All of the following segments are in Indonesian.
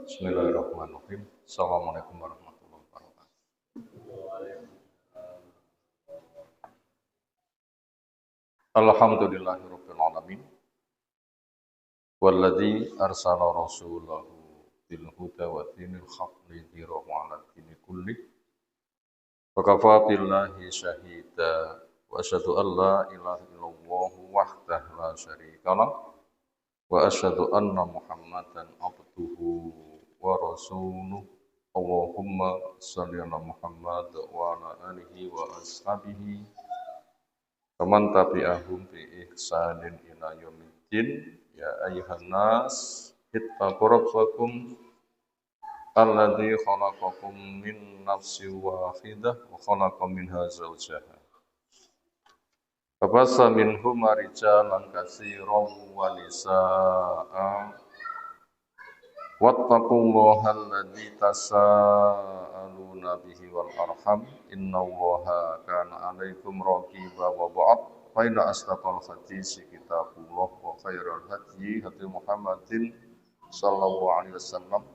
Bismillahirrahmanirrahim. Assalamualaikum warahmatullahi wabarakatuh. Alhamdulillahirabbil alamin. Walladzi arsala rasulahu bil huda wa dinil haqqi liyudhhirahu 'ala dini kullih. Wa kafaa billahi shahida wa asyhadu an la ilaha illallah wahdahu la syarika lah wa asyhadu anna Muhammadan abduhu wa rasuluh. Allahumma shalli ala Muhammad wa ala alihi wa ashabihi faman tabi'ahum bi ihsanin ila yaumiddin. Ya ayyuhan nas ittaqu rabbakum alladzi khalaqakum min nafsin wahidah wa khalaqa minha zawjaha fa bassa minhuma rijalan katsiran wa nisaa'a wattaqullaha alladzi tasaaluna bihi wal arham innallaha kana 'alaikum raqiba wa ba'd fa inna asdaqal hadisi kitabullah wa khairal hadyi hadyi Muhammadin sallallahu alaihi wasallam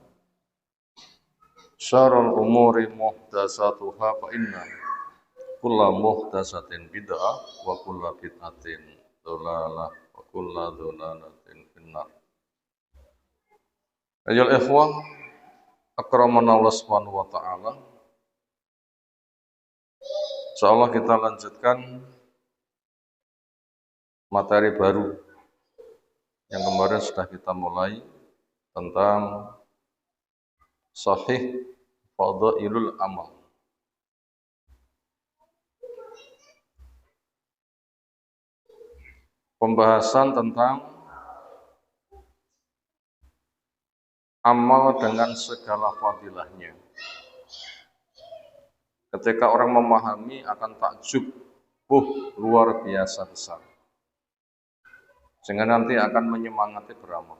syarrul umuri muhdatsatuha fa inna kulla muhdatsatin bid'ah wa kulla bid'atin dhalalah wa kulla dhalalatin finnar. Ayyuhal ikhwah, akramana Allah Subhanahu wa taala. Insyaallah kita lanjutkan materi baru yang kemarin sudah kita mulai tentang sahih fadhailul amal. Pembahasan tentang amal dengan segala fadilahnya. Ketika orang memahami akan takjub, luar biasa besar. Sehingga nanti akan menyemangati beramal.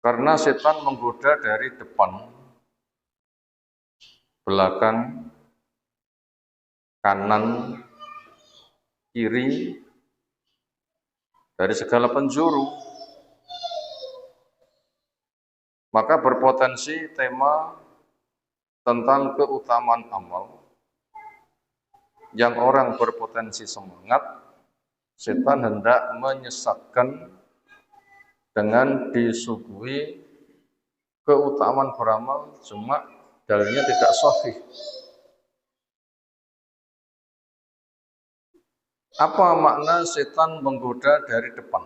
Karena setan menggoda dari depan, belakang, kanan, kiri, dari segala penjuru, maka berpotensi tema tentang keutamaan amal yang orang berpotensi semangat, setan hendak menyesatkan dengan disuguhi keutamaan beramal, cuma dalilnya tidak sahih. Apa makna setan menggoda dari depan?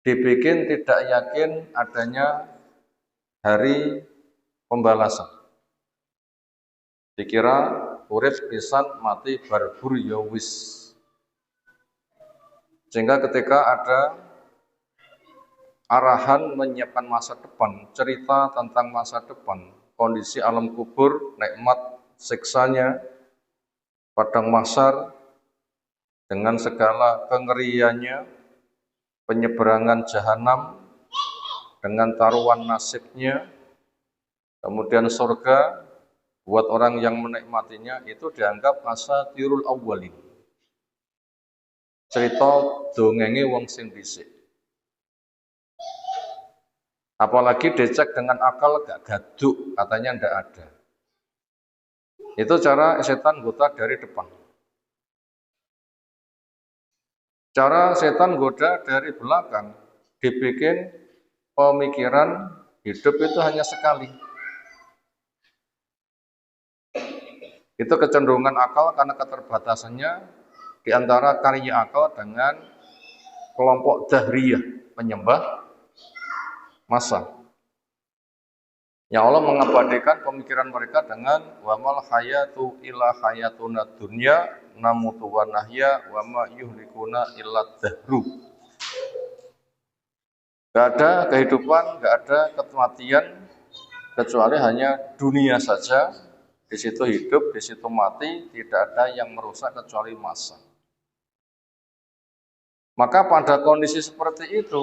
Dibikin tidak yakin adanya hari pembalasan. Dikira urip pisan mati barbur ya wis. Sehingga ketika ada arahan menyiapkan masa depan, cerita tentang masa depan, kondisi alam kubur, nikmat siksanya, padang mahsyar dengan segala kengeriannya, penyeberangan jahanam dengan taruhan nasibnya, kemudian surga buat orang yang menikmatinya, itu dianggap asatirul awwalin. Cerita dongenge wong sing dhisik. Apalagi dicek dengan akal gak gaduk, katanya ndak ada. Itu cara setan goda dari depan. Cara setan goda dari belakang, dibikin pemikiran hidup itu hanya sekali. Itu kecenderungan akal karena keterbatasannya di antara karya akal dengan kelompok dahriyah, penyembah massa. Ya Allah mengabadikan pemikiran mereka dengan wamal hayatu illa hayatuna dunya namutu wa nahya wa ma yuhlikuna illa dahru. Gak ada kehidupan, gak ada kematian kecuali hanya dunia saja. Di situ hidup, di situ mati, tidak ada yang merusak kecuali massa. Maka pada kondisi seperti itu,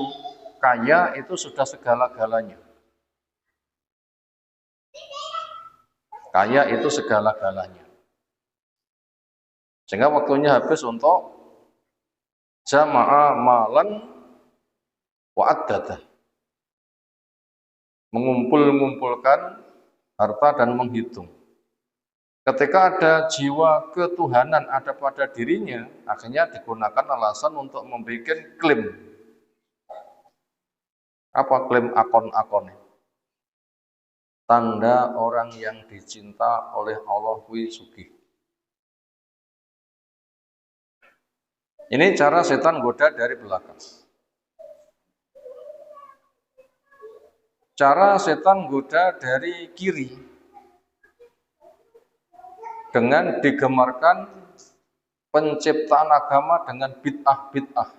kaya itu sudah segala-galanya. Kaya itu segala-galanya. Sehingga waktunya habis untuk jama'a malan wa addada, mengumpulkan harta dan menghitung. Ketika ada jiwa ketuhanan ada pada dirinya, akhirnya digunakan alasan untuk membuat klaim. Apa klaim akon-akon? Tanda orang yang dicinta oleh Allah kuwi sugih. Ini cara setan goda dari belakang. Cara setan goda dari kiri dengan digemarkan penciptaan agama dengan bid'ah-bid'ah.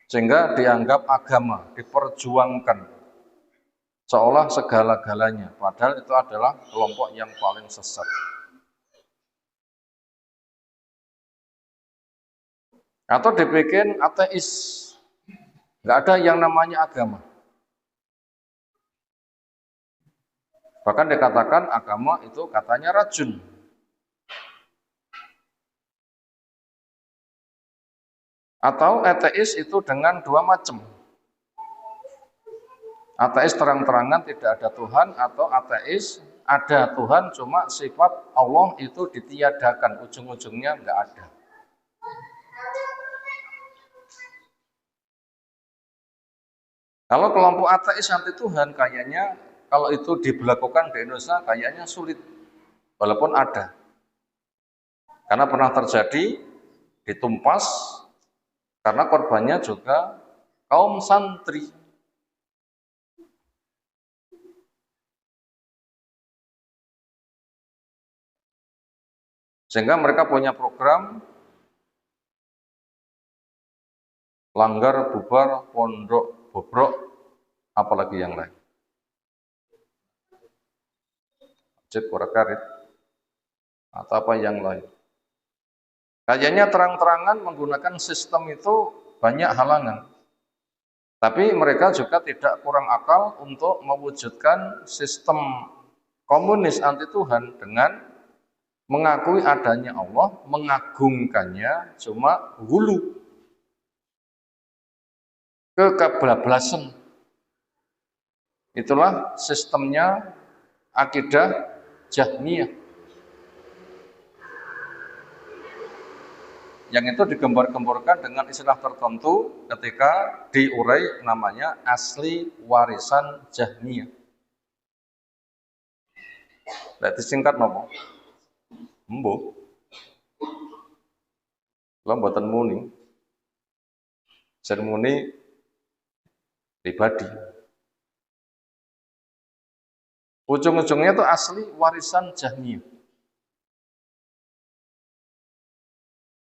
Sehingga dianggap agama, diperjuangkan seolah segala-galanya, padahal itu adalah kelompok yang paling sesat. Atau dibikin ateis, nggak ada yang namanya agama. Bahkan dikatakan agama itu katanya racun. Atau ateis itu dengan dua macam. Ateis terang-terangan tidak ada Tuhan, atau ateis ada Tuhan cuma sifat Allah itu ditiadakan, ujung-ujungnya nggak ada. Kalau kelompok ateis anti Tuhan kayaknya kalau itu diberlakukan di Indonesia kayaknya sulit, walaupun ada. Karena pernah terjadi ditumpas karena korbannya juga kaum santri. Sehingga mereka punya program langgar bubar pondok bobrok, apalagi yang lain. Masjid Karit atau apa yang lain. Kayaknya terang-terangan menggunakan sistem itu banyak halangan. Tapi mereka juga tidak kurang akal untuk mewujudkan sistem komunis anti Tuhan dengan mengakui adanya Allah, mengagungkannya, cuma hulu, kekebablasan. Itulah sistemnya akidah Jahmiyah. Yang itu digembar-gemborkan dengan istilah tertentu ketika diurai namanya asli warisan Jahmiyah. Berarti singkat nopo? Embo. Lah mboten muni. Sermoni pribadi. Ujung-ujungnya itu asli warisan Jahmiyah.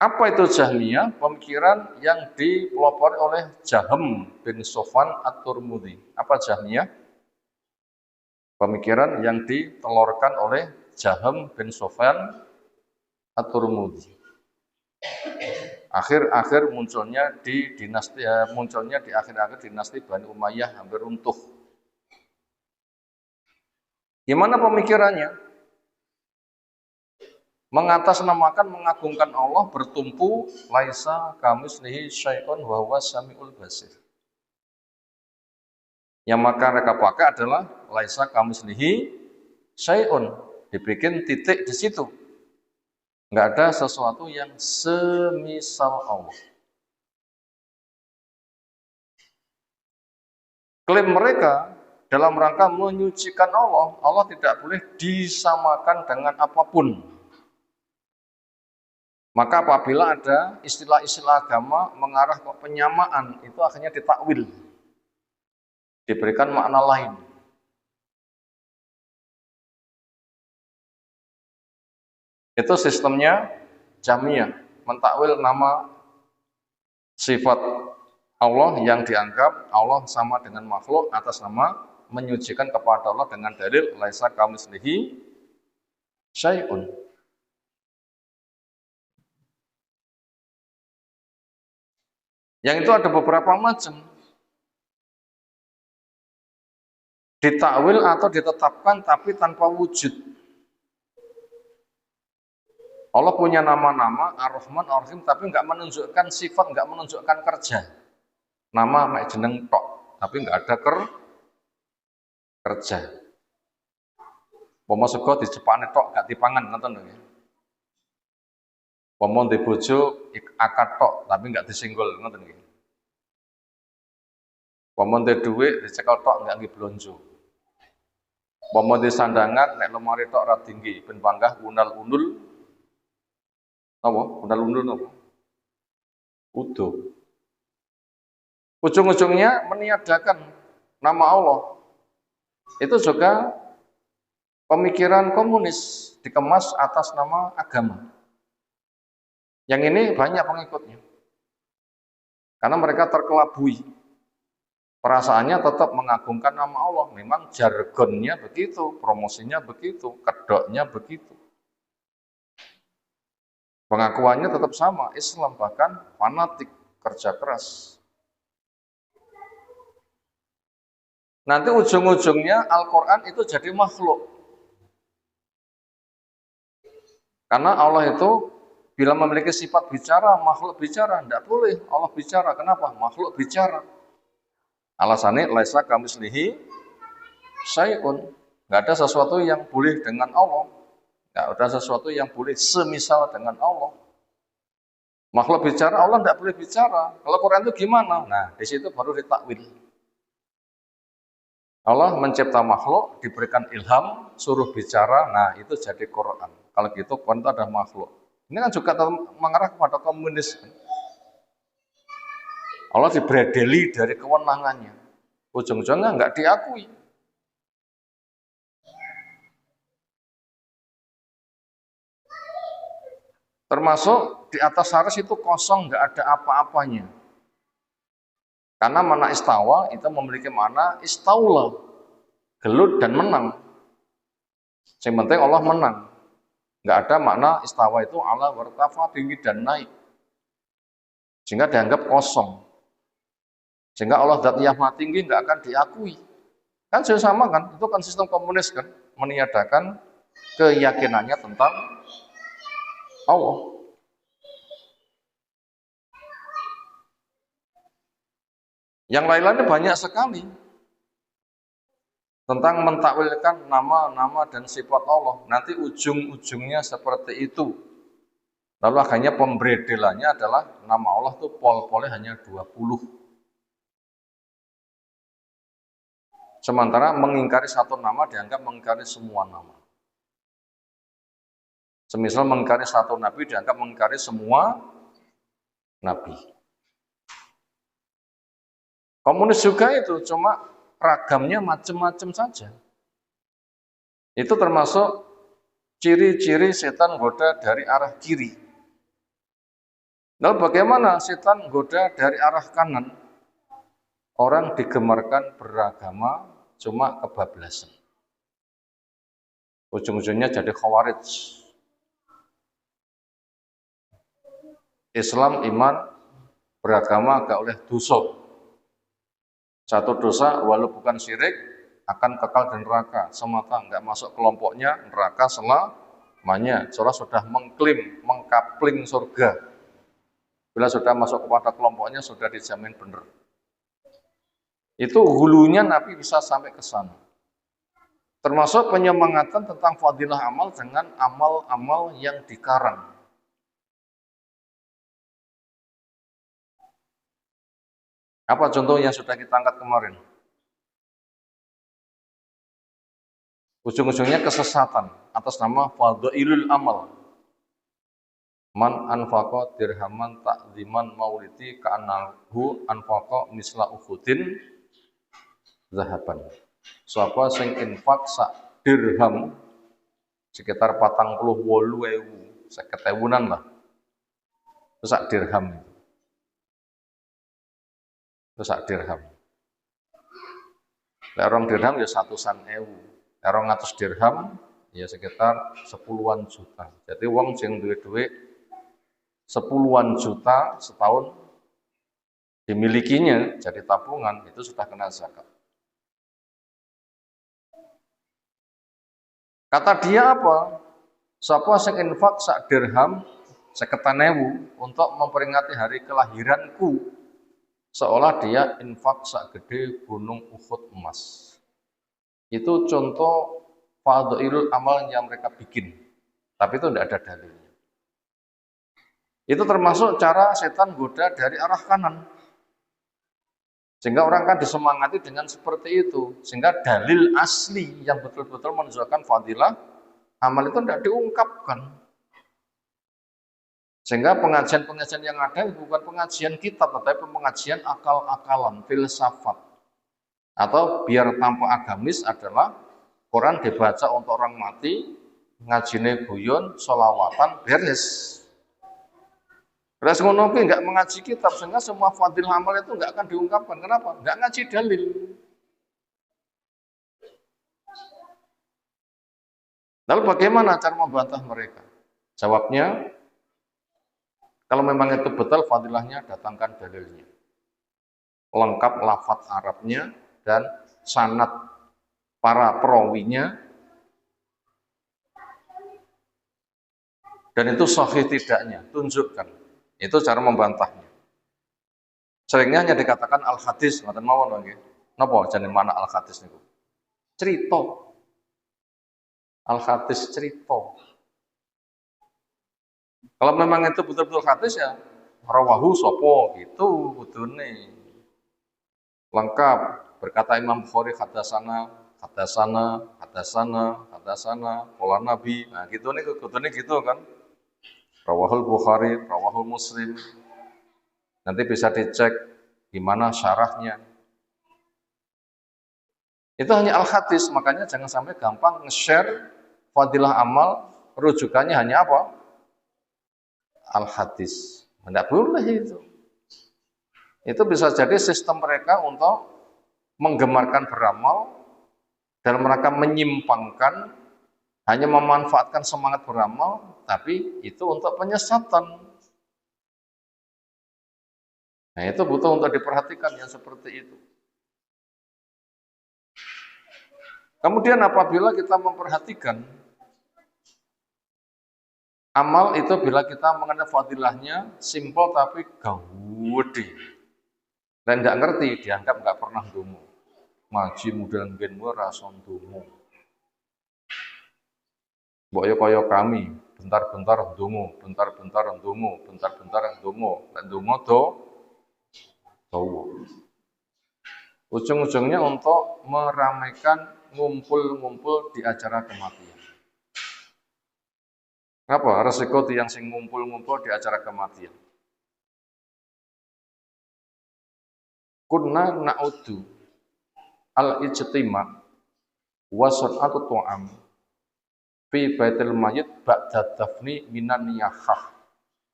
Apa itu Jahmiyah? Pemikiran yang dipelopori oleh Jahm bin Sofwan At-Turmudi. Apa Jahmiyah? Pemikiran yang ditelurkan oleh Jahm bin Sofwan At-Turmudi. Akhir-akhir munculnya di akhir-akhir dinasti Bani Umayyah hampir runtuh. Gimana pemikirannya? Mengatasnamakan mengagungkan Allah bertumpu laisa kamitslihi syai'un wa huwa samiul basir. Yang maka mereka pakai adalah laisa kamitslihi syai'un, dibikin titik di situ. Enggak ada sesuatu yang semisal Allah. Klaim mereka dalam rangka menyucikan Allah, Allah tidak boleh disamakan dengan apapun. Maka apabila ada istilah-istilah agama mengarah ke penyamaan, itu akhirnya ditakwil, diberikan makna lain. Itu sistemnya Jahmiyah, mentakwil nama sifat Allah yang dianggap Allah sama dengan makhluk atas nama menyucikan kepada Allah dengan dalil laisa kamitslihi syai'un. Yang itu ada beberapa macam. Ditakwil atau ditetapkan tapi tanpa wujud. Allah punya nama-nama Ar-Rahman, Ar-Rahim, tapi nggak menunjukkan sifat, nggak menunjukkan kerja. Nama mek jeneng tok, tapi nggak ada kerja. Pomo sego dicepakne tok, gak dipangan, ngoten lho. Pomo ndek bojo akad tok, tapi nggak disinggol, ngoten nggih. Pomo ndek dhuwit dicekel tok, nggak nggih blonjo. Pomo ndek sandangan nek lemari tok ora tinggi, ben panggah unal-unul. Apa? Unal-unul apa? Udo. Ujung-ujungnya meniadakan nama Allah. Itu juga pemikiran komunis dikemas atas nama agama. Yang ini banyak pengikutnya. Karena mereka terkelabui. Perasaannya tetap mengagungkan nama Allah. Memang jargonnya begitu, promosinya begitu, kedoknya begitu. Pengakuannya tetap sama, Islam, bahkan fanatik, kerja keras. Nanti ujung-ujungnya Al-Quran itu jadi makhluk. Karena Allah itu bila memiliki sifat bicara, makhluk bicara. Tidak boleh Allah bicara. Kenapa? Makhluk bicara. Alasannya, laisa kamislihi syai'un. Nggak ada sesuatu yang boleh dengan Allah. Nggak ada sesuatu yang boleh semisal dengan Allah. Makhluk bicara, Allah tidak boleh bicara. Kalau Quran itu gimana? Nah, di situ baru ditakwil. Allah mencipta makhluk, diberikan ilham, suruh bicara, nah itu jadi Quran. Kalau gitu, Quran itu ada makhluk. Ini kan juga mengarah kepada komunis. Allah dibredeli dari kewenangannya. Ujung-ujungnya nggak diakui. Termasuk di atas arsy itu kosong, nggak ada apa-apanya. Karena makna istawa itu memiliki makna istaula, gelut dan menang. Yang penting Allah menang. Nggak ada makna istawa itu ala wartafa, tinggi dan naik. Sehingga dianggap kosong. Sehingga Allah zat yang maha tinggi nggak akan diakui. Kan sama kan, itu kan sistem komunis kan, meniadakan keyakinannya tentang Allah. Yang lain-lainnya banyak sekali tentang mentakwilkan nama-nama dan sifat Allah. Nanti ujung-ujungnya seperti itu. Lalu akhirnya pemberedelannya adalah nama Allah itu pol-polnya hanya 20. Sementara mengingkari satu nama dianggap mengingkari semua nama. Semisal mengingkari satu nabi dianggap mengingkari semua nabi. Komunis juga itu, cuma ragamnya macam-macam saja. Itu termasuk ciri-ciri setan goda dari arah kiri. Lalu bagaimana setan goda dari arah kanan? Orang digemarkan beragama cuma kebablasan. Ujung-ujungnya jadi khawarij. Islam, iman, beragama gak oleh dosa. Satu dosa walau bukan syirik akan kekal di neraka semata, nggak masuk kelompoknya neraka selamanya. Soalnya sudah mengklaim, mengkapling surga. Bila sudah masuk kepada kelompoknya sudah dijamin benar. Itu hulunya Nabi bisa sampai ke sana. Termasuk penyemangatan tentang fadilah amal dengan amal-amal yang dikarang. Apa contoh yang sudah kita angkat kemarin? Ujung-ujungnya kesesatan atas nama fadhailul amal. Man anfaqa dirhaman ta'ziman maulidi ka'annahu anfaqa misla uhudin zahaban. Siapa sing infak sak dirham sekitar 48.000, 50.000-an lah. Itu sak dirham. Itu sak dirham. Lerong dirham ya 100.000. Lerong 100 dirham ya sekitar 10-an juta. Jadi wong sing duwe-duwe 10-an juta setahun dimilikinya jadi tabungan itu sudah kena zakat. Kata dia apa? Sapa sing infak sak dirham 50.000 untuk memperingati hari kelahiranku, seolah dia infak sak gede gunung Uhud emas. Itu contoh fadhilul amal yang mereka bikin, tapi itu tidak ada dalilnya. Itu termasuk cara setan goda dari arah kanan. Sehingga orang kan disemangati dengan seperti itu. Sehingga dalil asli yang betul-betul menunjukkan fadilah amal itu tidak diungkapkan. Sehingga pengajian-pengajian yang ada bukan pengajian kitab, tetapi pengajian akal-akalan, filsafat. Atau biar tanpa agamis adalah Quran dibaca untuk orang mati, ngajine guyon, sholawatan, beres. Beres ngono ki enggak mengaji kitab, sehingga semua fadilah amal itu enggak akan diungkapkan. Kenapa? Enggak ngaji dalil. Lalu bagaimana cara membantah mereka? Jawabnya, kalau memang itu betul fadilahnya, datangkan dalilnya. Lengkap lafaz Arabnya dan sanad para perawinya. Dan itu sahih tidaknya, tunjukkan. Itu cara membantahnya. Seringnya hanya dikatakan al-hadis, ngoten mawon nggih. Napa jenenge mana al-hadis niku? Cerita. Al-hadis cerita. Kalau memang itu betul-betul hadis ya rawahu sapa gitu kudune. Lengkap berkata Imam Bukhari hadasana, hadasana, hadasana, hadasana, qala Nabi. Nah, gitu nih kudune gitu kan. Rawahul Bukhari, rawahul Muslim. Nanti bisa dicek gimana syarahnya. Itu hanya al-hadis, makanya jangan sampai gampang nge-share fadilah amal, rujukannya hanya apa? Al-hadis. Tidak boleh itu. Itu bisa jadi sistem mereka untuk menggemarkan beramal dan mereka menyimpangkan, hanya memanfaatkan semangat beramal, tapi itu untuk penyesatan. Nah, itu butuh untuk diperhatikan yang seperti itu. Kemudian apabila kita memperhatikan amal itu, bila kita mengenai fadilahnya simpel tapi gawede dan nggak ngerti, dianggap nggak pernah ndonga. Ngaji model ngen ora iso ndonga. Mbok yo kaya kami, bentar-bentar ndonga, bentar-bentar ndonga, bentar-bentar ndonga, lan ndonga dawa. Ujung-ujungnya untuk meramaikan ngumpul-ngumpul di acara kematian. Apa resiko yang sing ngumpul-ngumpul di acara kematian? Kunna na'udu al-ijtima' wa sun'atu tu'am fi baitil mayyit ba'da dafni minan niyahah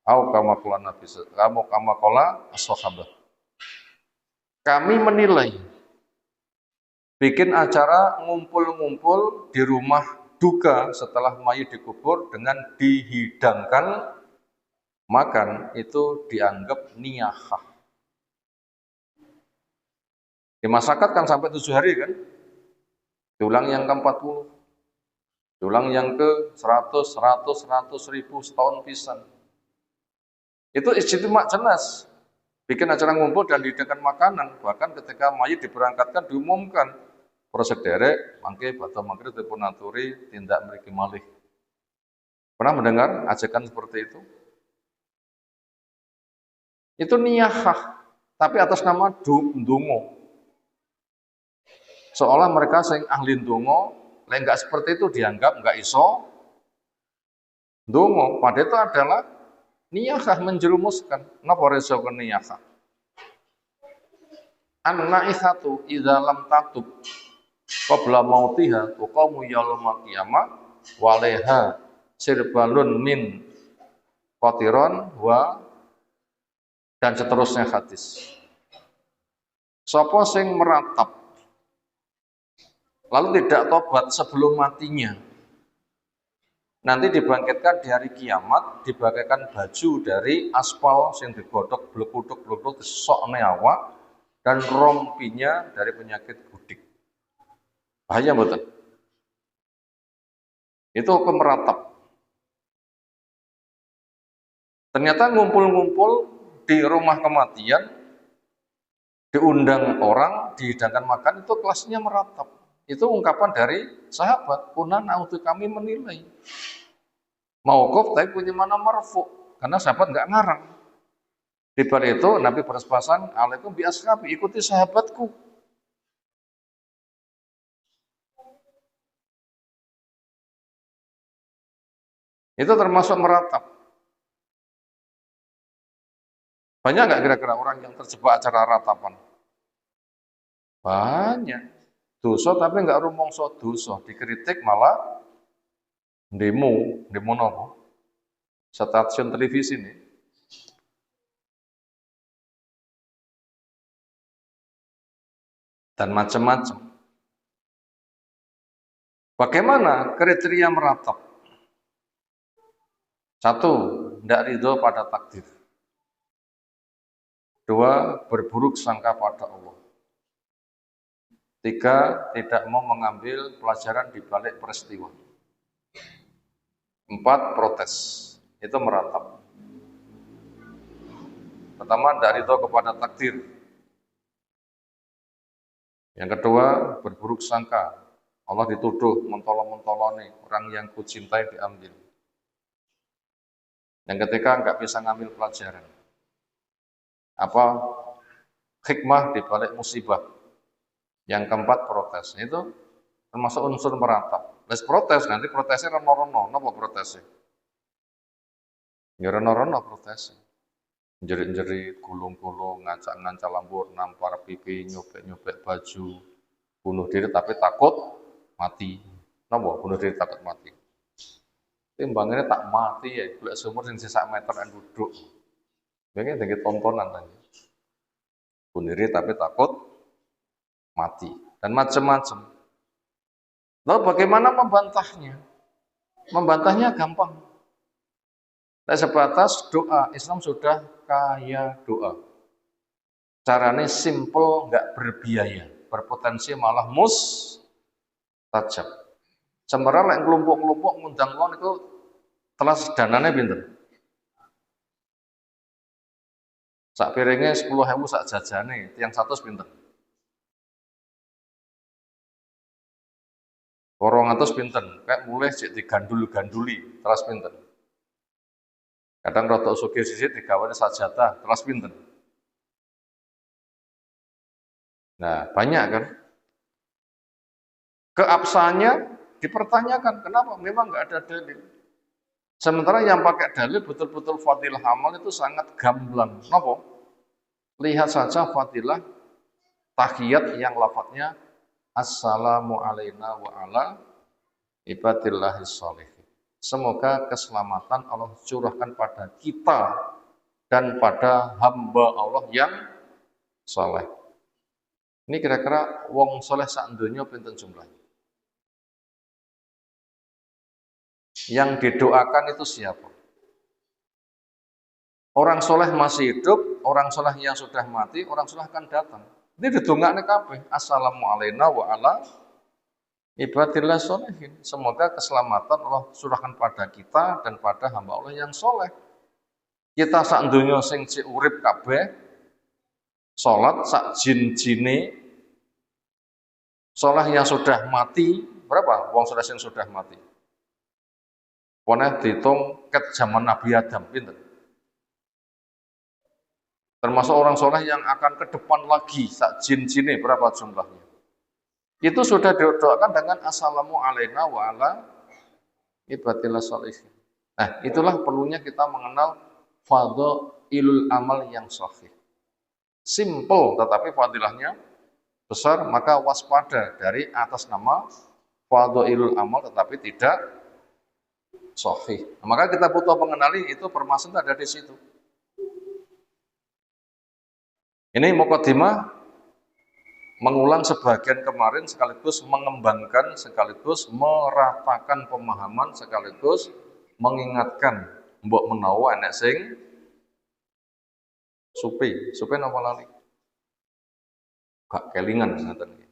au kama qala Nabi kama qala as-sahabah. Kami menilai bikin acara ngumpul-ngumpul di rumah duka setelah mayit dikubur dengan dihidangkan makan, itu dianggap niyahah. Di masyarakat kan sampai 7 hari kan, diulang yang ke-40, diulang yang ke-100, 100.000 setahun pisan. Itu ijtima' jelas. Bikin acara ngumpul dan dihidangkan makanan, bahkan ketika mayit diberangkatkan diumumkan proses derek, mangke badhe mangke dipun aturi tindak mriki malih. Pernah mendengar ajakan seperti itu? Itu niyahah, tapi atas nama ndonga. Seolah mereka sing ahli ndonga, lek enggak seperti itu dianggap enggak iso ndonga. Padahal itu adalah niyahah, menjerumuskan. Napa reso niyahah? An-naihatu idza lam tatub qabla mautiha tuqamu yaumul qiyamah waleha sirbalun min qatiron wa, dan seterusnya hadis. Sapa sing meratap lalu tidak tobat sebelum matinya, nanti dibangkitkan di hari kiamat, dibagaikan baju dari aspal yang digodok blekuduk-blekuduk disokne awak, dan rompinya dari penyakit gudik. Bahaya betul. Itu hukum meratap. Ternyata ngumpul-ngumpul di rumah kematian, diundang orang, dihidangkan makan, itu kelasnya meratap. Itu ungkapan dari sahabat, kuna nautu kami menilai. Mauquf tapi punya mana marfu, karena sahabat nggak ngarang. Di balik itu Nabi berpesan, alaikum bi ashabi, ikuti sahabatku. Itu termasuk meratap. Banyak nggak kira-kira orang yang terjebak acara ratapan? Banyak. Dosa tapi nggak rumongso dosa, dikritik malah demo nopo? Stasiun televisi nih. Dan macam-macam. Bagaimana kriteria meratap? Satu, tidak ridho pada takdir. Dua, berburuk sangka pada Allah. Tiga, tidak mau mengambil pelajaran di balik peristiwa. Empat, protes. Itu meratap. Pertama, tidak ridho kepada takdir. Yang kedua, berburuk sangka. Allah dituduh mentolong-mentoloni, orang yang kucintai diambil. Yang ketiga, nggak bisa ngambil pelajaran. Apa hikmah di balik musibah? Yang keempat, protes. Itu termasuk unsur meratap. Les protes, nanti protesnya rono-rono. Napa protesnya? Ya rono-rono protesnya. Jerit-jerit, gulung-gulung, ngacak-ngacak lambur, nampar pipi, nyobek-nyobek baju, bunuh diri tapi takut mati. Napa bunuh diri takut mati? Timbangannya tak mati ya, golek sumur sing sak meter kan duduk. Pengen dadi tontonan tadi. Bunuh diri tapi takut mati dan macam-macam. Lalu bagaimana membantahnya? Membantahnya gampang. Tidak sebatas doa, Islam sudah kaya doa. Caranya simple, nggak berbiaya, berpotensi malah mustajab. Semerah yang kelompok-kelompok ngundang uang itu telah dananya pinter. Sak piringnya 10.000 sak jajane, tiang 100 pinter. 200 pinten, kayak mulai sik digandul-ganduli, terus pinten. Kadang rotok sugih sisik digawane sajatah, terus pinten. Nah, banyak kan? Keabsahannya dipertanyakan, kenapa? Memang nggak ada dalil. Sementara yang pakai dalil betul-betul fadilah amal itu sangat gamblang. Kenapa? Lihat saja fadilah tahiyat yang lafadznya assalamu alaina wa ala ibadillahis sholihin. Semoga keselamatan Allah curahkan pada kita dan pada hamba Allah yang soleh. Ini kira-kira wong soleh sak donya pinten jumlahnya? Yang didoakan itu siapa? Orang soleh masih hidup, orang soleh yang sudah mati, orang soleh akan datang. Ini didongakne kabeh. Assalamu alaina wa ala ibadillah sholihin. Semoga keselamatan Allah curahkan pada kita dan pada hamba Allah yang soleh. Kita sak donya sing cek urip kabeh, salat sak jin-jine, soleh yang sudah mati, berapa wong soleh yang sudah mati? Pokoknya dihitung ket zaman Nabi Adam, pinter. Termasuk orang soleh yang akan ke depan lagi, sak jin-jine, berapa jumlahnya? Itu sudah didoakan dengan assalamu alaina wa ala ibadillah sholihin. Nah, itulah perlunya kita mengenal fadhailul amal yang sahih. Simple, tetapi fadilahnya besar, maka waspada dari atas nama fadhailul amal tetapi tidak sahih. Nah, maka kita butuh mengenali itu permasalahan ada di situ. Ini mukadimah mengulang sebagian kemarin sekaligus mengembangkan, sekaligus meratakan pemahaman, sekaligus mengingatkan mbok menawa enek sing supe napa lali? Gak kelingan ngoten iki.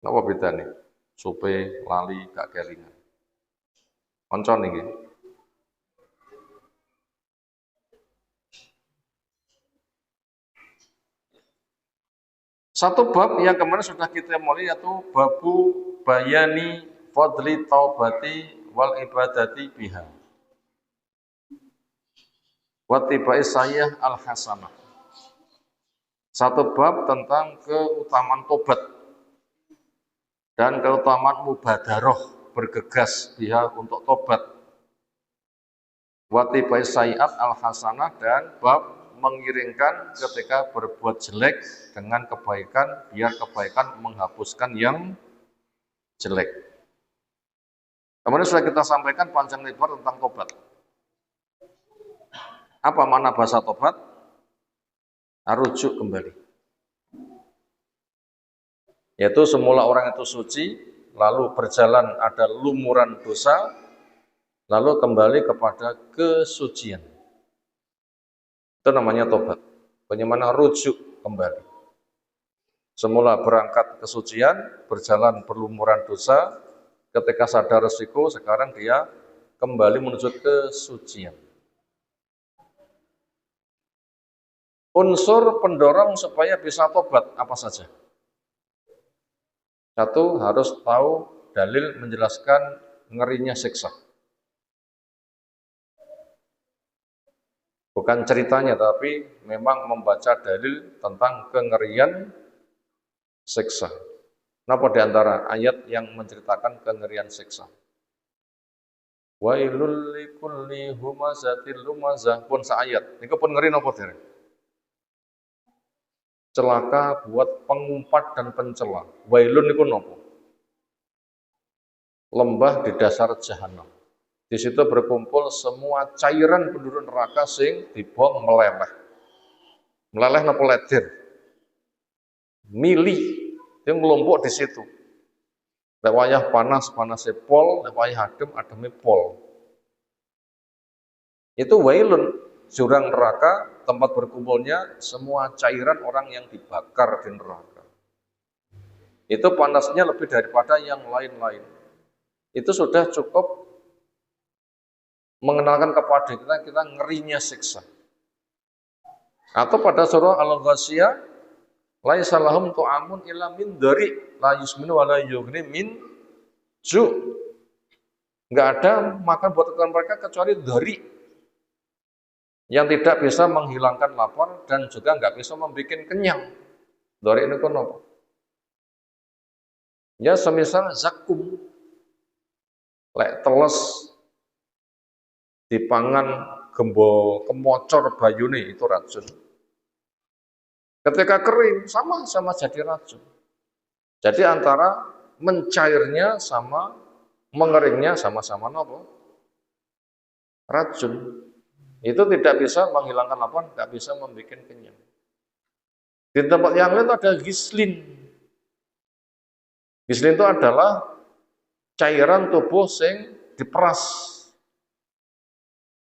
Napa bedane? Supe lali gak kelingan. Kanca niki. Satu bab yang kemarin sudah kita mulai yaitu babu bayani fadli taubati wal ibadati biha. Wa tibai sayyah al hasanah. Satu bab tentang keutamaan tobat dan keutamaan mubadaroh bergegas biha untuk tobat. Wa tibai sayyat al hasanah dan bab mengiringkan ketika berbuat jelek dengan kebaikan, biar kebaikan menghapuskan yang jelek. Kemudian sudah kita sampaikan panjang lebar tentang tobat. Apa makna bahasa tobat? Rujuk kembali. Yaitu semula orang itu suci, lalu berjalan ada lumuran dosa, lalu kembali kepada kesucian. Itu namanya tobat. Bagaimana rujuk kembali. Semula berangkat kesucian, berjalan berlumuran dosa, ketika sadar resiko, sekarang dia kembali menuju kesucian. Unsur pendorong supaya bisa tobat apa saja? Satu, harus tahu dalil menjelaskan ngerinya siksa. Bukan ceritanya, tapi memang membaca dalil tentang kengerian siksa. Kenapa di antara ayat yang menceritakan kengerian siksa? Wailul likulli humazatil lumazah pun seayat. Niku pun ngeri napa dereng? Celaka buat pengumpat dan pencela. Wailun niku napa? Lembah di dasar jahanam. Di situ berkumpul semua cairan penduduk neraka sing dibong meleleh. Meleleh napa ledir? Mili, dia ngelompok di situ. Lek wayah panas pol, lek wayah ademe pol. Itu wailun, jurang neraka, tempat berkumpulnya semua cairan orang yang dibakar di neraka. Itu panasnya lebih daripada yang lain-lain. Itu sudah cukup mengenalkan kepada kita ngerinya siksa. Atau pada surah Al-Ghasyiyah, laisa lahum tu'amun illa min dari la yusminu wa la yughni min ju. Enggak ada makan buat mereka kecuali dari yang tidak bisa menghilangkan lapar dan juga enggak bisa membuat kenyang. Dari ini kan apa? Ya semisal zakum, lek teles dipangan gembo kemocor bayune itu racun. Ketika kering sama jadi racun. Jadi antara mencairnya sama mengeringnya sama-sama nopo racun. Itu tidak bisa menghilangkan lapar, tidak bisa membuat kenyang. Di tempat yang lain ada gislin. Gislin itu adalah cairan tubuh sing diperas.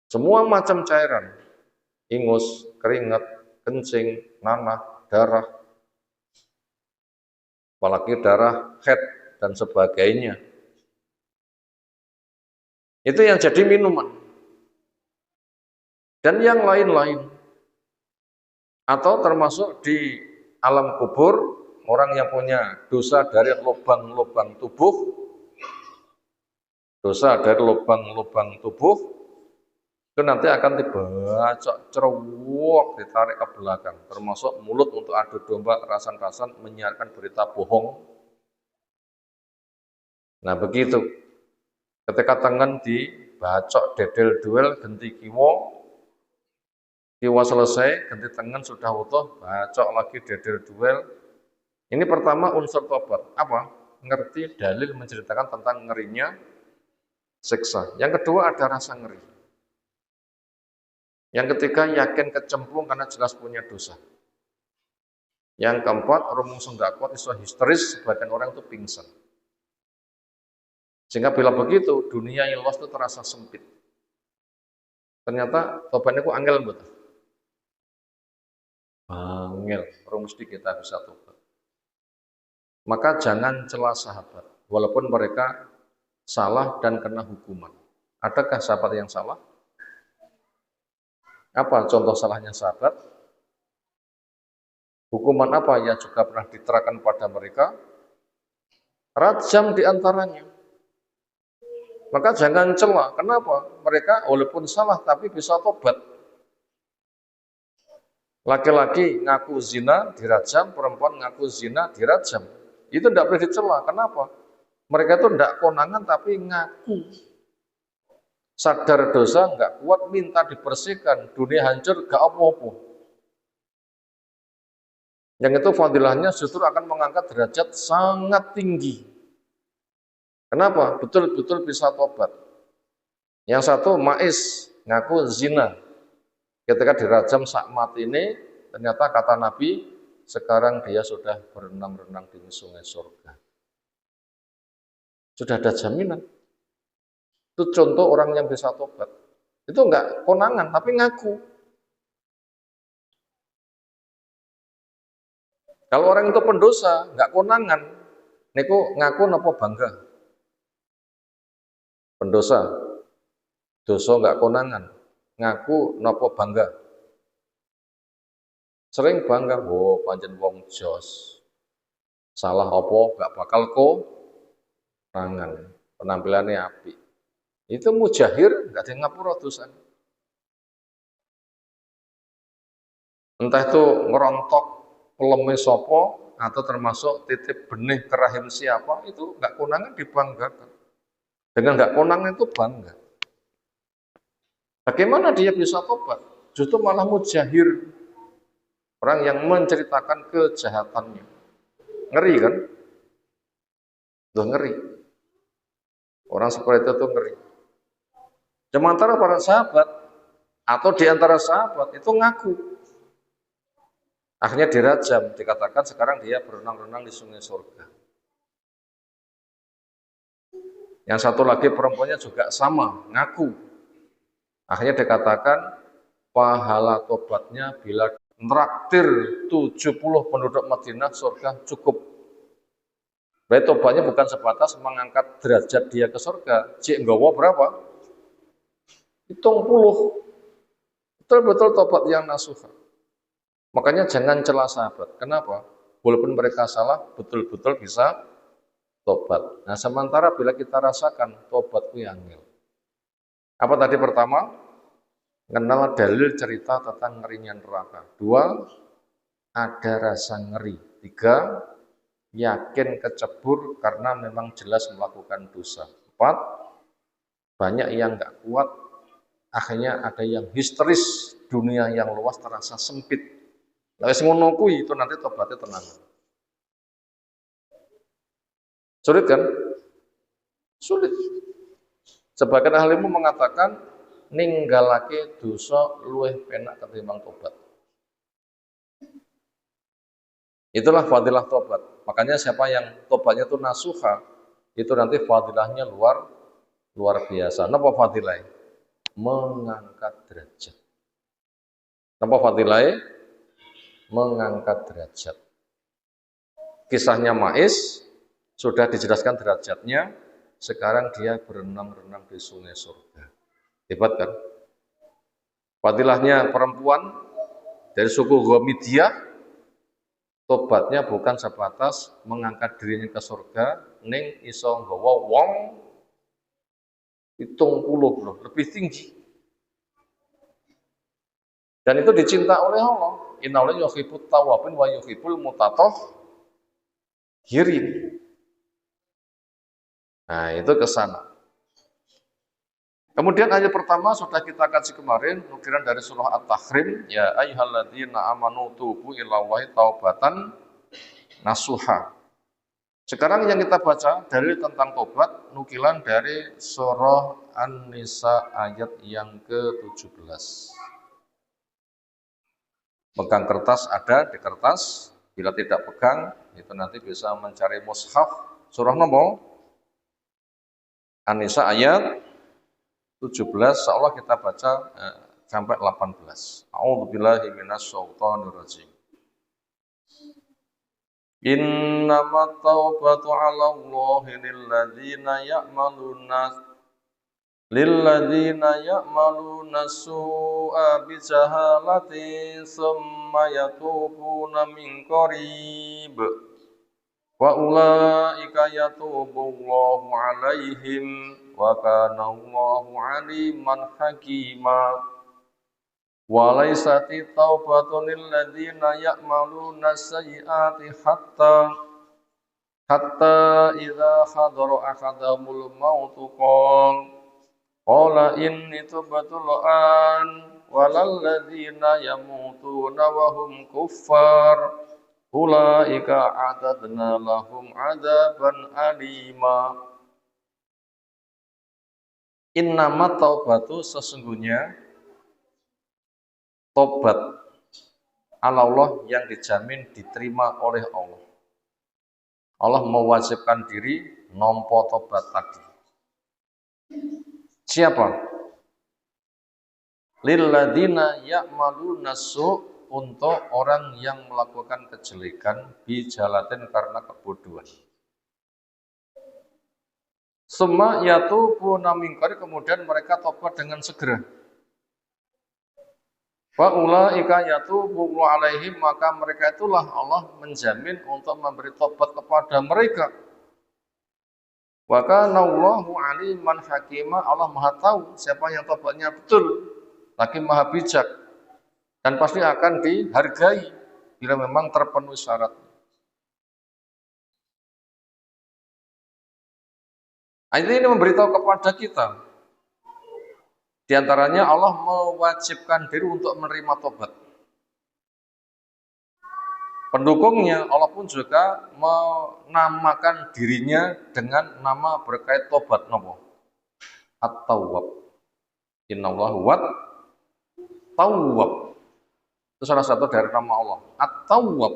Semua macam cairan, ingus, keringat, kencing, nanah, darah, apalagi darah head dan sebagainya. Itu yang jadi minuman. Dan yang lain-lain. Atau termasuk di alam kubur, orang yang punya dosa dari lubang-lubang tubuh, itu nanti akan dibacok cerewok, ditarik ke belakang, termasuk mulut untuk adu domba, rasan-rasan menyiarkan berita bohong. Nah begitu, ketika tangan dibacok dedel duel, genti kiwa selesai, genti tangan sudah utuh, bacok lagi dedel duel. Ini pertama unsur tobat, apa? Ngerti dalil menceritakan tentang ngerinya siksa. Yang kedua ada rasa ngeri. Yang ketiga yakin kecemplung karena jelas punya dosa. Yang keempat rumung senggakot iso histeris, sebagian orang itu pingsan. Sehingga bila begitu dunia yang luas itu terasa sempit. Ternyata tobatnya ku angel betul. Angel, mesti kita bisa tobat. Maka jangan celah sahabat, walaupun mereka salah dan kena hukuman. Adakah sahabat yang salah? Apa contoh salahnya sahabat? Hukuman apa yang juga pernah diterapkan pada mereka? Rajam diantaranya. Maka jangan cela. Kenapa? Mereka walaupun salah tapi bisa tobat. Laki-laki ngaku zina dirajam, perempuan ngaku zina dirajam. Itu tidak boleh dicela. Kenapa? Mereka itu tidak konangan tapi ngaku. Sadar dosa, nggak kuat, minta dibersihkan. Dunia hancur, gak apa-apa. Yang itu fadilahnya justru akan mengangkat derajat sangat tinggi. Kenapa? Betul-betul bisa tobat. Yang satu mais, ngaku zina. Ketika dirajam sak mati ini, ternyata kata Nabi, sekarang dia sudah berenang-renang di sungai surga. Sudah ada jaminan. Itu contoh orang yang bisa tobat. Itu enggak konangan, tapi ngaku. Kalau orang itu pendosa, enggak konangan, niku ngaku napa bangga? Pendosa, dosa enggak konangan, ngaku napa bangga? Sering bangga, oh pancen wong jos. Salah apa enggak bakal konangan. Penampilannya api. Itu mujahir, enggak ada ngapura dosa. Entah itu ngerontok peleme sopo atau termasuk titip benih ke rahim siapa, itu enggak konangan dibanggakan. Dengan enggak konangan itu bangga. Bagaimana dia bisa tobat? Justru malah mujahir. Orang yang menceritakan kejahatannya. Ngeri kan? Tuh ngeri. Orang seperti itu tuh ngeri. Sementara para sahabat atau di antara sahabat itu ngaku. Akhirnya dirajam, dikatakan sekarang dia berenang-renang di sungai surga. Yang satu lagi perempuannya juga sama, ngaku. Akhirnya dikatakan pahala tobatnya bila traktir 70 penduduk Madinah surga cukup. Berarti tobatnya bukan sebatas mengangkat derajat dia ke surga. Cik nggawa berapa? Hitung puluh. Betul-betul tobat yang nasuha. Makanya jangan celah sahabat. Kenapa? Walaupun mereka salah, betul-betul bisa tobat. Nah, sementara bila kita rasakan tobatku yang angel. Apa tadi pertama? Kenal dalil cerita tentang ngerinya neraka. 2, ada rasa ngeri. 3, yakin kecebur karena memang jelas melakukan dosa. 4, banyak yang nggak kuat, akhirnya ada yang histeris, dunia yang luas terasa sempit. Nah, ngono kuwi itu nanti tobatnya tenang. Sulit kan? Sulit. Sebagian ahlimu mengatakan ninggalake dosa luwih penak ketimbang tobat. Itulah fadilah tobat. Makanya siapa yang tobatnya itu nasuha, itu nanti fadilahnya luar biasa. Napa fadilah? Mengangkat derajat. Napa fadilah? Mengangkat derajat. Kisahnya Mais sudah dijelaskan derajatnya, sekarang dia berenang-renang di sungai surga. Hebat kan? Fadilahnya perempuan dari suku Ghamidiyah, tobatnya bukan sebatas mengangkat dirinya ke surga, ning iso nggawa wong 70 loh, lebih tinggi. Dan itu dicinta oleh Allah. Innallaha yuhibbut tawwabin wa yuhibbul mutatahhirin. Nah, itu ke sana. Kemudian ayat pertama sudah kita kaji kemarin, nukilan dari surah At-Tahrim, ya ayyuhalladzina amanu tubu ilallahi taubatan nasuha. Sekarang yang kita baca dalil tentang tobat, nukilan dari surah An-Nisa ayat yang ke-17. Pegang kertas ada di kertas, bila tidak pegang, itu nanti bisa mencari mushaf. Surah nomor An-Nisa ayat 17, seolah kita baca sampai 18. A'udzubillahi minasyaitonir rajim. Innamat taubatu 'ala Allahi lil ladzina ya'maluna lilladzina ya'maluna su'a bijahalatin summa yatubuna min qarib wa ulaika yatubullahu alaihim wa kana Allahu aliman hakima. Walaisati taubatu lilladzina ya'maluna sayyiati hatta idza hadara ahadahumul mautu qala inni tubtu an walal ladzina yamutuna wa hum kuffar ulaika a'tadna lahum adzaban alima. Innamat taubatu, sesungguhnya tobat Allah yang dijamin diterima oleh Allah. Allah mewajibkan diri nompo tobat tadi. Siapa? Lilladzina ya'maluna su', untuk orang yang melakukan kejelekan bijalatin karena kebodohan. Summa yatubuna min qarib, kemudian mereka tobat dengan segera. Wa ulaika yatubu alaihim, maka mereka itulah Allah menjamin untuk memberi tobat kepada mereka. Wa kana Allahu aliman hakima, Allah Maha tahu siapa yang tobatnya betul, lagi Maha bijak dan pasti akan dihargai bila memang terpenuhi syarat. Ayat ini memberitahu kepada kita, di antaranya Allah mewajibkan diri untuk menerima tobat. Pendukungnya Allah pun juga menamakan dirinya dengan nama berkait tobat, nopo At-Tawwab. Innallahu wat Tawwab. Itu salah satu dari nama Allah, At-Tawwab.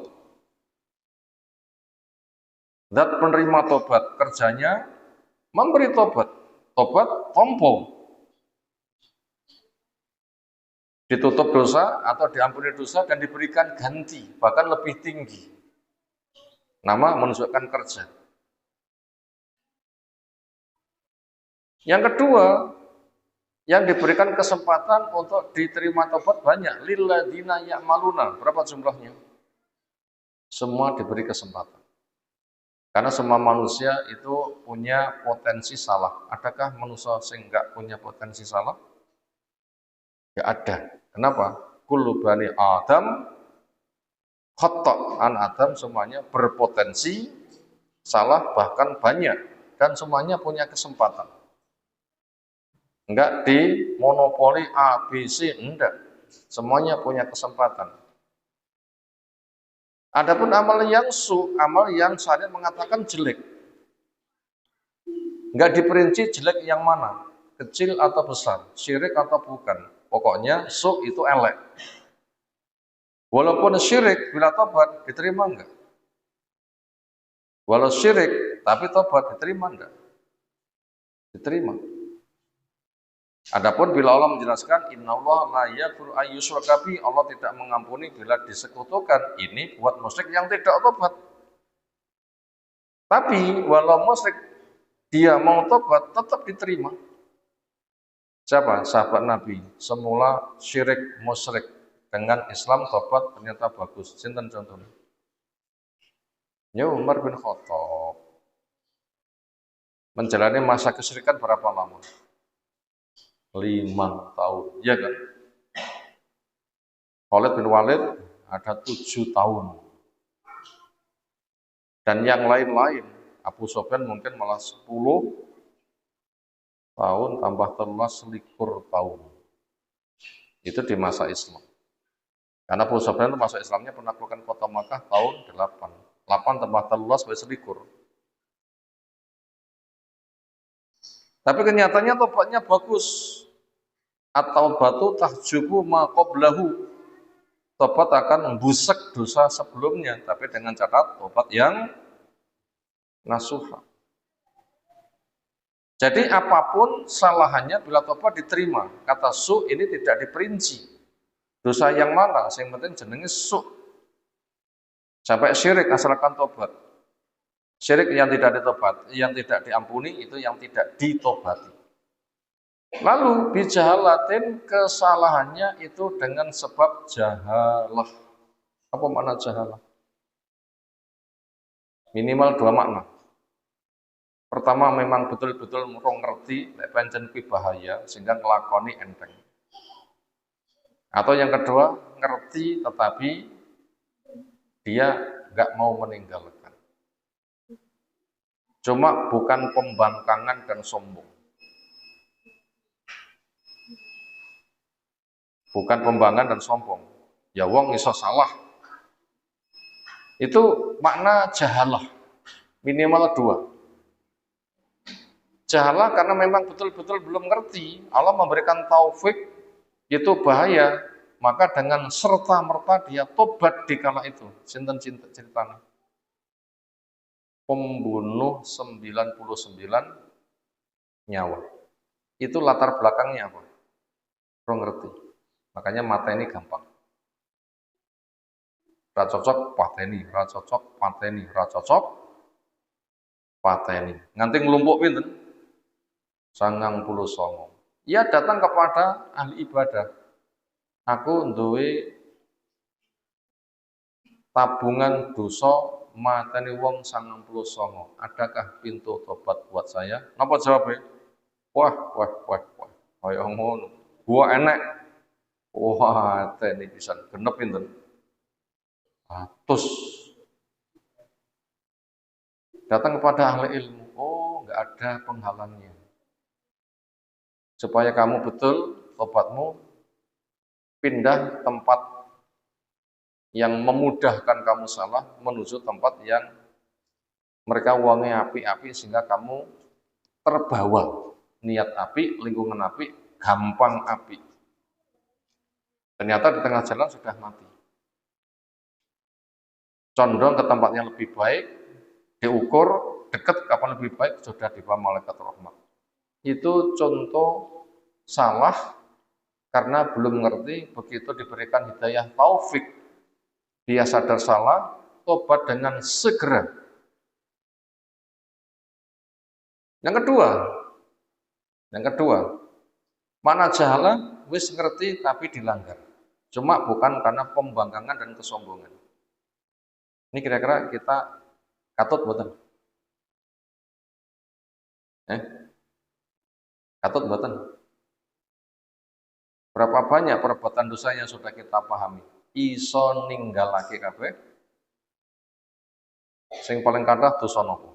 Zat penerima tobat, kerjanya memberi tobat. Tobat tompo. Ditutup dosa atau diampuni dosa dan diberikan ganti, bahkan lebih tinggi. Nama menunjukkan kerja. Yang kedua, yang diberikan kesempatan untuk diterima tobat banyak. Lilladzina ya'maluna. Berapa jumlahnya? Semua diberi kesempatan. Karena semua manusia itu punya potensi salah. Adakah manusia yang enggak punya potensi salah? Ya ada. Kenapa? Kullu bani Adam khata', an Adam semuanya berpotensi salah, bahkan banyak, dan semuanya punya kesempatan. Enggak dimonopoli A, B, C, enggak. Semuanya punya kesempatan. Adapun amal yang amal yang syariat mengatakan jelek. Enggak diperinci jelek yang mana, kecil atau besar, syirik atau bukan. Pokoknya itu elek. Walaupun syirik, bila tobat diterima enggak? Walau syirik, tapi tobat diterima enggak? Diterima. Adapun bila Allah menjelaskan innallaha la yaghfiru an yushraka bihi, Allah tidak mengampuni bila disekutukan, ini buat musyrik yang tidak tobat. Tapi walau musyrik dia mau tobat, tetap diterima. Siapa? Sahabat Nabi, semula syirik musyrik, dengan Islam tobat ternyata bagus. Sinten contohnya? Ya Umar bin Khattab. Menjalani masa kesyirikan berapa lama? 5 tahun, ya kan? Khalid bin Walid ada 7 tahun. Dan yang lain-lain, Abu Sufyan mungkin malah 10 tahun tambah 21 tahun. Itu di masa Islam. Karena Abu Sufyan itu masa Islamnya penaklukan kota Makkah tahun 8. 8 tambah 13 sampai 21. Tapi kenyataannya tobatnya bagus. At-taubatu tahjubu ma qablahu. Tobat akan membusek dosa sebelumnya, tapi dengan syarat tobat yang nasuha. Jadi apapun salahannya bila tobat diterima. Kata su ini tidak diperinci. Dosa yang mana? Yang penting jenenge su. Sampai syirik asalkan tobat. Syirik yang tidak ditobat, yang tidak diampuni itu yang tidak ditobati. Lalu bijahalatin kesalahannya itu dengan sebab jahalah. Apa makna jahalah? Minimal dua makna. Pertama memang betul-betul murung ngerti lek pancen kuwi bahaya sehingga nglakoni enteng. Atau yang kedua, ngerti tetapi dia nggak mau meninggalkan. Cuma bukan pembangkangan dan sombong. Bukan pembangkangan dan sombong. Ya wong iso salah. Itu makna jahalah. Minimal dua. Jahalah karena memang betul-betul belum ngerti. Allah memberikan taufik itu bahaya. Maka dengan serta-merta dia tobat di kala itu. Sinten ceritanya. Pembunuh 99 nyawa. Itu latar belakangnya apa? Orang ngerti. Makanya mata ini gampang. Ra cocok pateni, ra cocok pateni, ra cocok pateni. Nganti nglumpuk pinten? 99. Ia datang kepada ahli ibadah. Aku duwe tabungan dosa mateni wong 99. Adakah pintu tobat buat saya? Napa jawabnya? Wah. Kaya ngono. Gua enek. Wah, teni pisan genep pinten? 100. Datang kepada ahli ilmu. Oh, enggak ada penghalangnya. Supaya kamu betul tobatmu pindah tempat yang memudahkan kamu salah menuju tempat yang mereka uangnya api-api sehingga kamu terbawa niat api, lingkungan api, gampang api. Ternyata di tengah jalan sudah mati. Condong ke tempat yang lebih baik, diukur dekat kapan lebih baik sudah dibawa malaikat rahmat. Itu contoh salah karena belum ngerti, begitu diberikan hidayah taufik dia sadar salah, tobat dengan segera. Yang kedua, mana jahala wis ngerti tapi dilanggar. Cuma bukan karena pembangkangan dan kesombongan. Ini kira-kira kita katut mboten? Katut mboten? Berapa banyak perbuatan dosa yang sudah kita pahami? Iso ninggalake kabeh. Sing paling kathah dosa napa?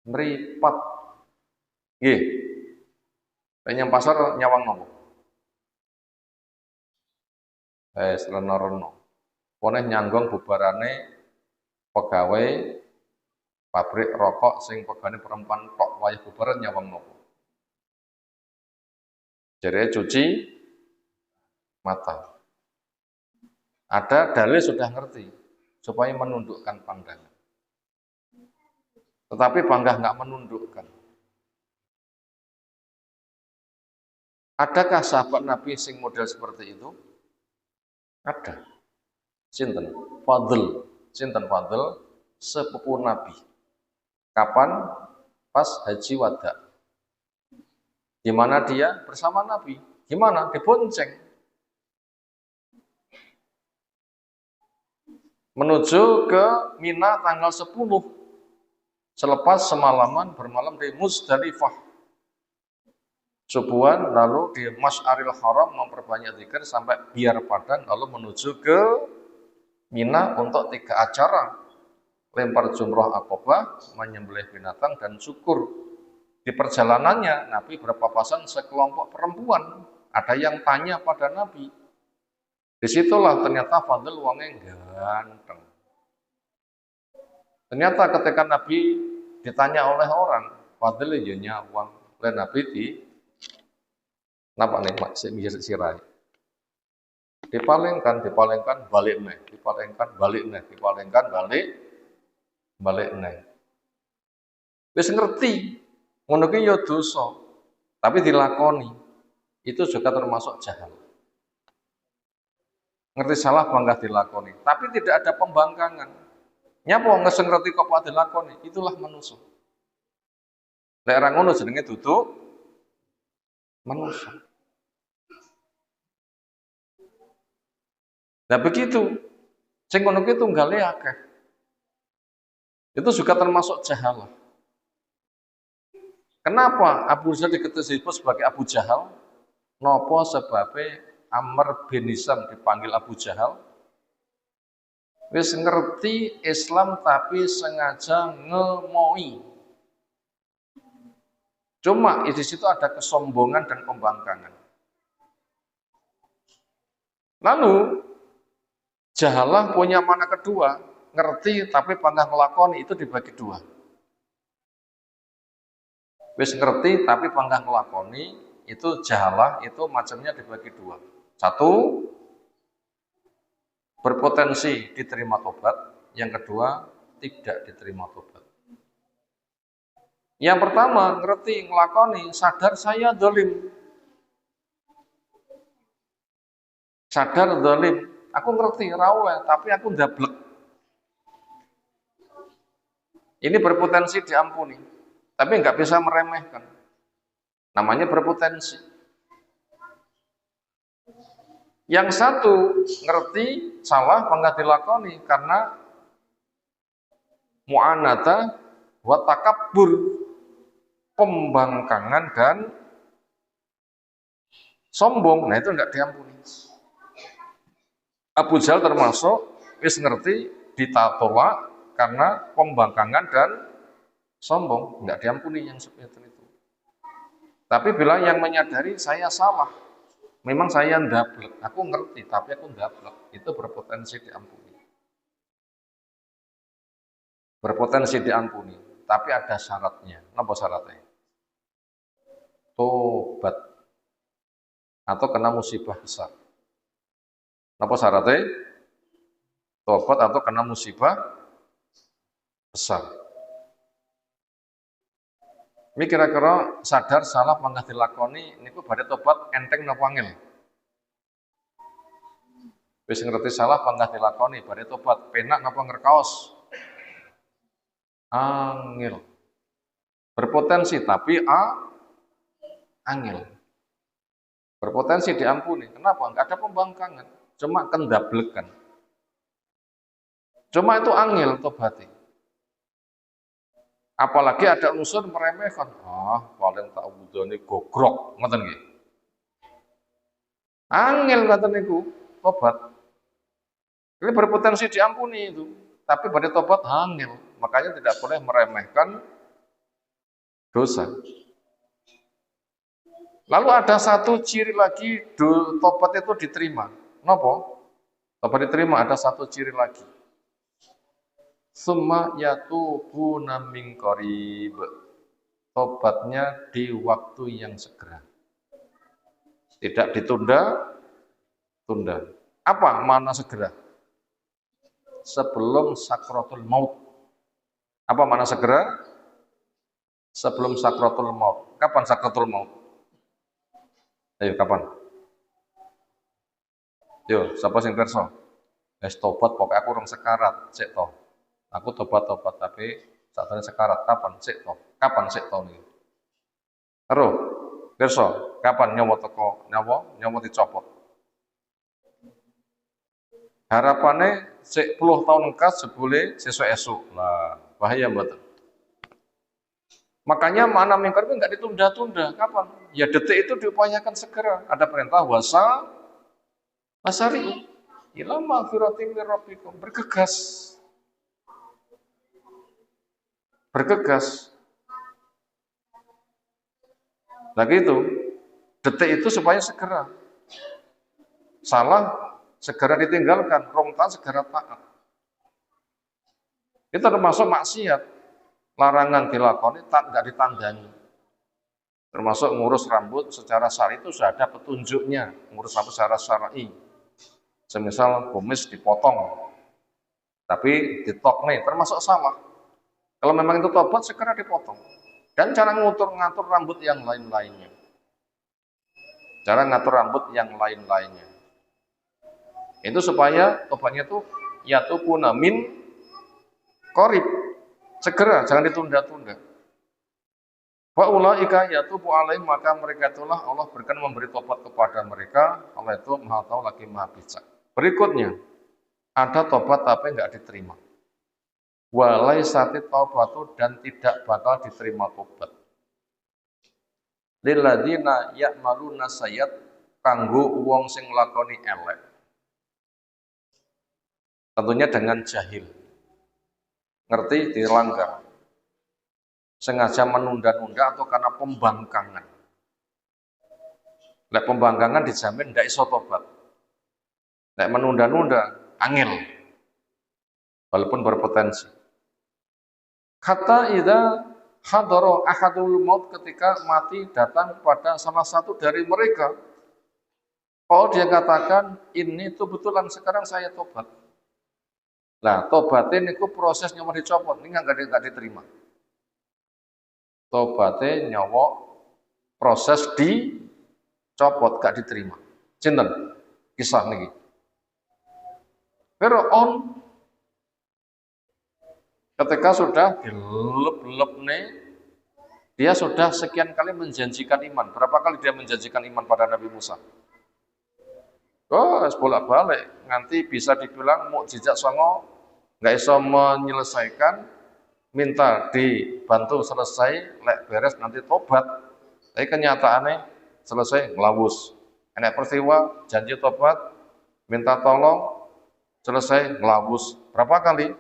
Mripat. Nggih. Penyang pasar nyawang napa? Reno-reno. Poneh nyanggong bubarane pegawai pabrik rokok sing pegawai perempuan tok wayah bubaran nyawang napa? Jadi cuci mata. Ada dalil sudah ngerti supaya menundukkan pandangan. Tetapi bangga nggak menundukkan. Adakah sahabat Nabi sing model seperti itu? Ada. Sinten? Fadl. Sinten Fadl? Sepupu Nabi. Kapan? Pas haji wada. Di mana dia bersama Nabi? Gimana? Dibonceng. Menuju ke Mina tanggal 10. Selepas semalaman bermalam di Muzdalifah. Subuhan lalu di Masy'aril Haram memperbanyak zikir sampai biar padang lalu menuju ke Mina untuk 3 acara. Lempar jumrah Aqabah, menyembelih binatang dan syukur. Di perjalanannya Nabi berpapasan sekelompok perempuan. Ada yang tanya pada Nabi. Disitulah ternyata Fadl wongnya ganteng. Ternyata ketika Nabi ditanya oleh orang, Fadl ya nyawang. Oleh Nabi di napa nih mak sirai. Dipalingkan, balik neh, balik neh. Wis ngerti, ngono ki ya dosa, tapi dilakoni. Itu juga termasuk jahal. Ngerti salah bangga dilakoni, tapi tidak ada pembangkangan. Nyapa ngeseng ngerti kok dilakoni, itulah manusia. Lek ra ngono jenenge duduk manusia. Nah begitu, sing ngono ki tunggale akeh. Itu juga termasuk jahalah. Kenapa Abu Jahal disebut sebagai Abu Jahal? Nopo sebabnya Amr bin Hisam dipanggil Abu Jahal? Wis ngerti Islam tapi sengaja ngemoi. Cuma di situ ada kesombongan dan pembangkangan. Lalu jahalah punya mana kedua, ngerti tapi pangkah ngelakoni, itu dibagi dua. Wis ngerti tapi pangkah ngelakoni, itu jahalah, itu macamnya dibagi dua. Satu, berpotensi diterima tobat. Yang kedua, tidak diterima tobat. Yang pertama, ngerti, ngelakoni, sadar saya zalim. Sadar zalim. Aku ngerti, rawleh, tapi aku ndablek. Ini berpotensi diampuni, tapi nggak bisa meremehkan. Namanya berpotensi. Yang satu ngerti salah enggak dilakoni karena mu'anata wa takabbur, pembangkangan dan sombong. Nah itu enggak diampuni. Abu Jahal termasuk wis ngerti ditolak karena pembangkangan dan sombong, enggak diampuni yang seperti itu. Tapi bila yang menyadari saya salah, memang saya ndablek, aku ngerti tapi aku ndablek, itu berpotensi diampuni. Berpotensi diampuni, tapi ada syaratnya. Apa syaratnya? Tobat atau kena musibah besar. Apa syaratnya? Tobat atau kena musibah besar. Ini kira-kira sadar salah mangga dilakoni niku badhe tobat enteng napa angel? Wis ngerti salah mangga dilakoni badhe tobat penak napa ngerkaos? Angel. Berpotensi tapi angel. Berpotensi diampuni. Kenapa? Enggak ada pembangkangan, cuma kendablekan. Cuma itu angel tobatnya. Apalagi ada unsur meremehkan. Paling tak wudone gogrok, ngoten nggih. Angel ngoten niku tobat. Ini berpotensi diampuni itu, tapi pada tobat angel. Makanya tidak boleh meremehkan dosa. Lalu ada satu ciri lagi tobat itu diterima. Napa? Tobat diterima ada satu ciri lagi. Summa yatubuna min qarib. Tobatnya di waktu yang segera. Tidak ditunda-tunda. Apa makna segera? Sebelum sakratul maut. Apa makna segera? Sebelum sakratul maut. Kapan sakratul maut? Ayo kapan? Yo, siapa sing kersa? Wis tobat pokoknya aku urung sekarat, sik to. Aku tobat-tobat tapi sakjane sekarat. Kapan sik to? Kapan sik to niki? Karo kersa, kapan nyawa teko nyawa? Nyawa dicopot. Harapannya sik 10 tahun engkas sebule sesuk esuk. Lah, bahaya mboten. Makanya mana mingkar itu enggak ditunda-tunda. Kapan? Ya detik itu diupayakan segera. Ada perintah wasari ila magfiratin min rabbikum. Bergegas. Lagi itu, detik itu supaya segera. Salah segera ditinggalkan, rongta segera taat. Itu termasuk maksiat. Larangan dilakoni tak enggak ditandani. Termasuk ngurus rambut secara syar'i itu sudah ada petunjuknya, ngurus rambut secara syar'i. Semisal kumis dipotong, tapi ditok nih, termasuk salah. Kalau memang itu tobat, segera dipotong. Dan cara ngatur rambut yang lain-lainnya. Cara ngatur rambut yang lain-lainnya. Itu supaya tobatnya itu yatubuna min qarib. Segera, jangan ditunda-tunda. Wa ulaika yatubu alaihim, maka mereka itulah Allah berkenan memberi tobat kepada mereka. Allah itu Maha Tahu lagi Maha Bijak. Berikutnya, ada tobat tapi enggak diterima. Walaisati taubatu, dan tidak bakal diterima tobat. Lilladzina ya'maluna sayyat, kanggo wong sing nglakoni elek. Tentunya dengan jahil. Ngerti dilanggar. Sengaja menunda-nunda atau karena pembangkangan. Lek pembangkangan dijamin ndak iso tobat. Lek menunda-nunda angel. Walaupun berpotensi. Kata idza hadara ahadul maut, ketika mati datang pada salah satu dari mereka. Kalau dia katakan, ini tuh betulan sekarang saya tobat. Nah, tobatin itu prosesnya mau dicopot, ini nggak diterima. Tobatin nyawa proses dicopot, gak diterima. Cinten kisah niki. Fir'aun ketika sudah dilep-lep nih, dia sudah sekian kali menjanjikan iman. Berapa kali dia menjanjikan iman pada Nabi Musa? Oh, bolak-balik, nanti bisa dibilang mukjizat songo, nggak bisa menyelesaikan, minta dibantu selesai, lek beres nanti tobat. Tapi kenyataannya selesai ngelawus. Enak peristiwa, janji tobat, minta tolong, selesai ngelawus. Berapa kali?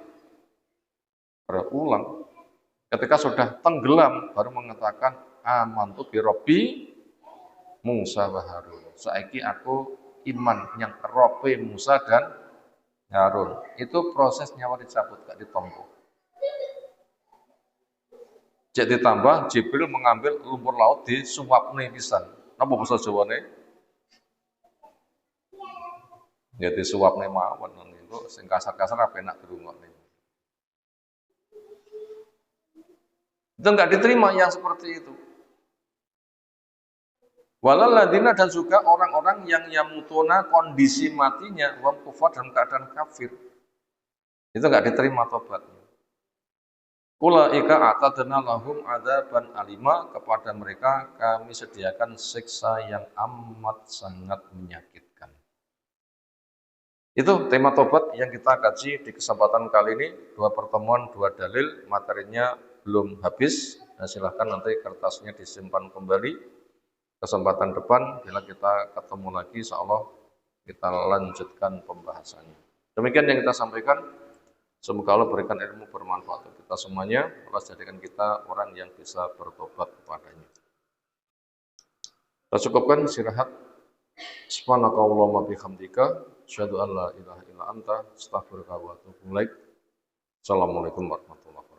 Berulang. Ketika sudah tenggelam, baru mengatakan, amantu bi Rabbi Musa wa Harun. Saiki aku iman yang Rabbi Musa dan Harun. Itu proses nyawa dicabut, gak ditompo. Jadi ditambah Jibril mengambil lumpur laut di suapne pisan. Napa basa Jawane? Jadi suapne mawon niku sing kasar-kasar apa enak dirungokne. Itu enggak diterima yang seperti itu. Walaladina, dan juga orang-orang yang yamutuna kondisi matinya wam kufar dalam keadaan kafir. Itu enggak diterima tobatnya. Ulaika a'tadna lahum adzaban alima, kepada mereka kami sediakan siksa yang amat sangat menyakitkan. Itu tema tobat yang kita kaji di kesempatan kali ini. 2 pertemuan, 2 dalil, materinya belum habis. Nah, silahkan nanti kertasnya disimpan kembali. Kesempatan depan, bila kita ketemu lagi, insyaallah kita lanjutkan pembahasannya. Demikian yang kita sampaikan. Semoga Allah berikan ilmu bermanfaat untuk kita semuanya. Allah jadikan kita orang yang bisa bertobat kepadanya. Kita cukupkan istirahat. Subhanakallahumma bihamdika, asyhadu an la ilaha illa anta, astaghfiruka wa atubu ilaik. Assalamualaikum warahmatullahi wabarakatuh.